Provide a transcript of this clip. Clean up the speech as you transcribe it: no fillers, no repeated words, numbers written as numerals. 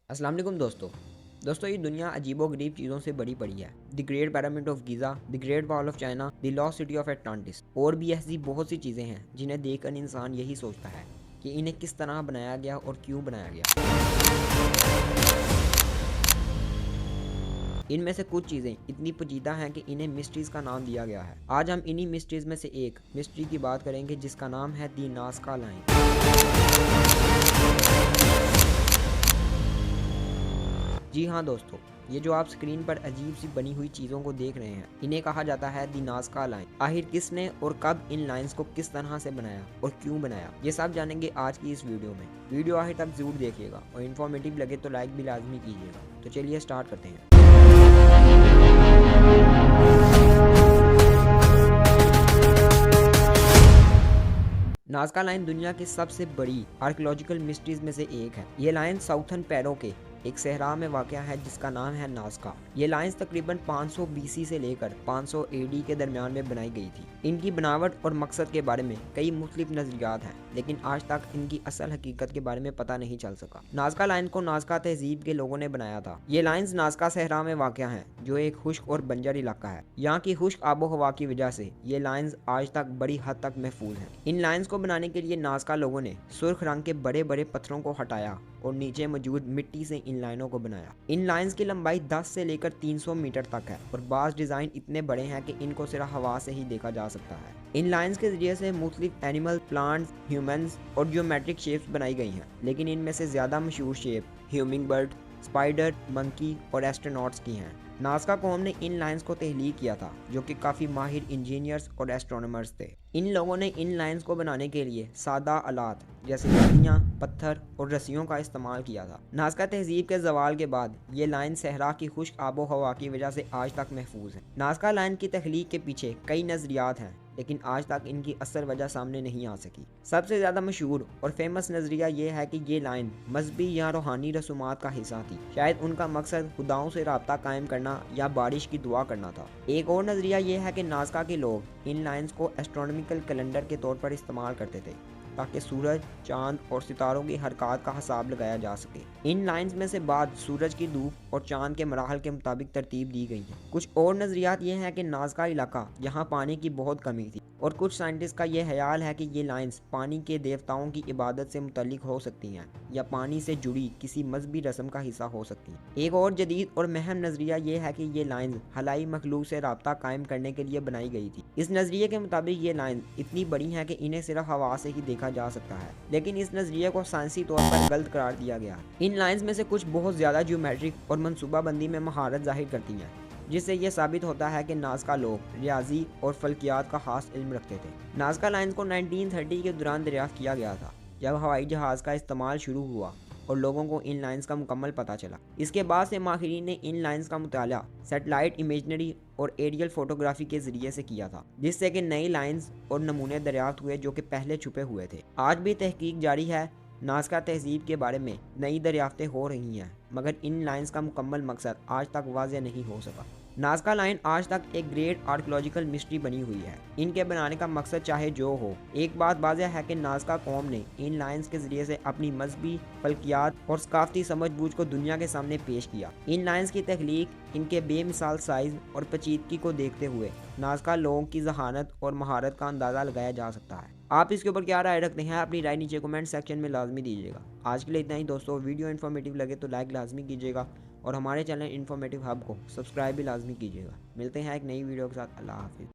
अस्सलाम वालेकुम दोस्तों ये दुनिया अजीबो गरीब चीज़ों से बड़ी पड़ी है। The great pyramid of Giza, the great wall of China, the lost city of Atlantis और भी ऐसी बहुत सी चीज़ें हैं जिन्हें देखकर इंसान यही सोचता है कि इन्हें किस तरह बनाया गया और क्यों बनाया गया। इनमें से कुछ चीज़ें इतनी पेचीदा हैं कि इन्हें मिस्ट्रीज़ का नाम दिया गया है। आज हम इन्हीं मिस्ट्रीज़ में से एक मिस्ट्री की बात करेंगे जिसका नाम है दी नाज़का लाइन। जी हाँ दोस्तों, ये जो आप स्क्रीन पर अजीब सी बनी हुई चीज़ों को देख रहे हैं, इन्हें कहा जाता है दी नाज़का लाइन। आखिर किसने और कब इन लाइंस को किस तरह से बनाया और क्यों बनाया, ये सब जानेंगे आज की इस वीडियो में। वीडियो आखिर तक जरूर देखिएगा और इन्फॉर्मेटिव लगे तो लाइक भी लाजमी कीजिएगा। तो चलिए स्टार्ट करते हैं। नाज़का लाइन दुनिया की सबसे बड़ी आर्कियोलॉजिकल मिस्ट्रीज में से एक है। ये लाइन साउथर्न पेरो के एक सहरा में वाक़या है जिसका नाम है नाज़का। ये लाइन्स तकरीबन 500 BC से लेकर 500 AD के दरमियान में बनाई गई थी। इनकी बनावट और मकसद के बारे में कई मुख्तलिफ नज़रियात हैं, लेकिन आज तक इनकी असल हकीकत के बारे में पता नहीं चल सका। नाज़का लाइन को नाज़का तहजीब के लोगों ने बनाया था। ये लाइन्स नाज़का सहरा में वाक़या हैं जो एक खुश्क और बंजर इलाका है। यहाँ की खुश्क आबो हवा की वजह से ये लाइन्स आज तक बड़ी हद तक महफूज हैं। इन लाइन्स को बनाने के लिए नाज़का लोगों ने सुर्ख रंग के बड़े बड़े पत्थरों को हटाया और नीचे मौजूद मिट्टी से इन लाइनों को बनाया। इन लाइंस की लंबाई 10 से लेकर 300 मीटर तक है और बाज़ डिज़ाइन इतने बड़े हैं कि इनको सिर्फ हवा से ही देखा जा सकता है। इन लाइंस के जरिए से मुख्तलिफ एनिमल, प्लांट्स, ह्यूमंस और ज्योमेट्रिक शेप्स बनाई गई हैं, लेकिन इनमें से ज़्यादा मशहूर shape humming bird, spider, monkey और एस्ट्रोनॉट्स की हैं। नाज़का कौम ने इन लाइंस को तहलीक किया था, जो कि काफ़ी माहिर इंजीनियर्स और एस्ट्रोनॉमर्स थे। इन लोगों ने इन लाइंस को बनाने के लिए सादा आलात जैसे लकड़ियाँ, पत्थर और रस्सियों का इस्तेमाल किया था। नाज़का तहजीब के ज़वाल के बाद ये लाइन सहरा की खुश्क आबो हवा की वजह से आज तक महफूज है। नाज़का लाइन की तख्लीक के पीछे कई नज़रियात हैं, लेकिन आज तक इनकी असल वजह सामने नहीं आ सकी। सबसे ज़्यादा मशहूर और फेमस नज़रिया ये है कि ये लाइन मजहबी या रूहानी रसूमात का हिस्सा थी। शायद उनका मकसद खुदाओं से रब्ता कायम करना या बारिश की दुआ करना था। एक और नज़रिया ये है कि नाज़का के लोग इन लाइन्स को एस्ट्रोनॉमिकल कैलेंडर के तौर पर इस्तेमाल करते थे ताकि सूरज, चांद और सितारों की हरकत का हिसाब लगाया जा सके। इन लाइंस में से बाद सूरज की धूप और चांद के मराहल के मुताबिक तरतीब दी गई है। कुछ और नज़रियात ये हैं कि नाज़का इलाका यहाँ पानी की बहुत कमी थी और कुछ साइंटिस्ट का यह ख्याल है कि ये लाइंस पानी के देवताओं की इबादत से मुतल्लिक हो सकती हैं या पानी से जुड़ी किसी मजहबी रस्म का हिस्सा हो सकती हैं। एक और जदीद और महम नज़रिया ये है कि ये लाइंस हलाई मखलूक से रब्ता कायम करने के लिए बनाई गई थी। इस नज़रिए के मुताबिक ये लाइन इतनी बड़ी हैं कि इन्हें सिर्फ हवा से ही देखा जा सकता है, लेकिन इस नज़रिए को साइंसी तौर पर गलत करार दिया गया। इन लाइंस में से कुछ बहुत ज़्यादा ज्योमेट्रिक और मनसूबाबंदी में महारत जाहिर करती हैं, जिससे यह साबित होता है कि नाज़का लोग रियाजी और फल्कियात का खास इल्म रखते थे। नाज़का लाइन्स को 1930 के दौरान दरियाफ्त किया गया था, जब हवाई जहाज़ का इस्तेमाल शुरू हुआ और लोगों को इन लाइन्स का मुकम्मल पता चला। इसके बाद से माहिरीन ने इन लाइन्स का मुताला सैटेलाइट इमेजनरी और एरियल फोटोग्राफी के ज़रिए से किया था, जिससे कि नई लाइन्स और नमूने दरियाफ्त हुए जो कि पहले छुपे हुए थे। आज भी तहकीक जारी है। नाज़का तहजीब के बारे में नई दरियाफ्तें हो रही हैं, मगर इन लाइन्स का मुकम्मल मकसद आज तक वाज़ेह नहीं हो सका। नाज़का लाइन आज तक एक ग्रेट आर्कियोलॉजिकल मिस्ट्री बनी हुई है। इनके बनाने का मकसद चाहे जो हो, एक बात वाज़ेह है कि नाज़का कौम ने इन लाइन्स के ज़रिए से अपनी मजहबी, फल्कियात और सकाफती समझ-बूझ को दुनिया के सामने पेश किया। इन लाइन्स की तख्लीक, इनके बेमिसाल साइज़ और पेचीदगी को देखते हुए नाज़का लोगों की जहानत और महारत का अंदाज़ा लगाया जा सकता है। आप इसके ऊपर क्या राय रखते हैं? अपनी राय नीचे कमेंट सेक्शन में लाजमी दीजिएगा। आज के लिए इतना ही दोस्तों। वीडियो इन्फॉर्मेटिव लगे तो लाइक लाजमी कीजिएगा और हमारे चैनल इन्फॉर्मेटिव हब को सब्सक्राइब भी लाजमी कीजिएगा। मिलते हैं एक नई वीडियो के साथ। अल्लाह हाफिज़।